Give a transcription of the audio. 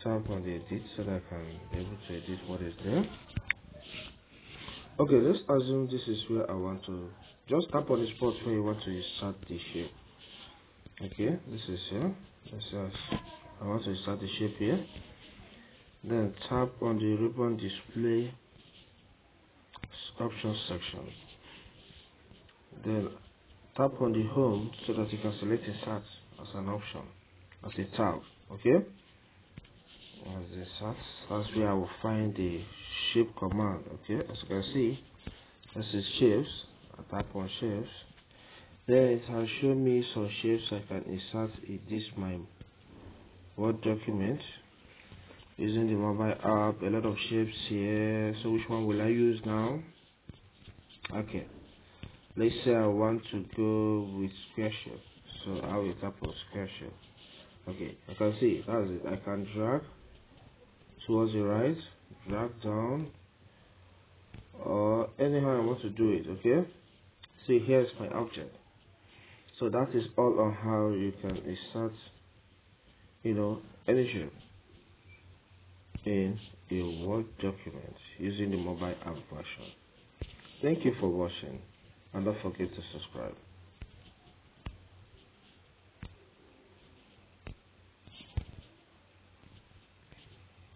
tap on the edit so that I can be able to edit what is there. Okay, let's assume this is where I want to just tap on the spot where you want to insert the shape. Okay, this is here. This is, I want to insert the shape here. Then tap on the ribbon display options section. Then tap on the home so that you can select insert as an option, as a tab. Okay, as insert, that's where I will find the shape command. Okay, as you can see, this is shapes. I tap on shapes. Then it has shown me some shapes I can insert in this my Word document using the mobile app. A lot of shapes here. So which one will I use now? Okay, let's say I want to go with square shape. So I will tap on square shape. Okay, I can see that's it. I can drag towards the right, drag down, or anyhow I want to do it. Okay, see, here's my object. So that is all on how you can insert, any shape in a Word document using the mobile app version. Thank you for watching, and don't forget to subscribe.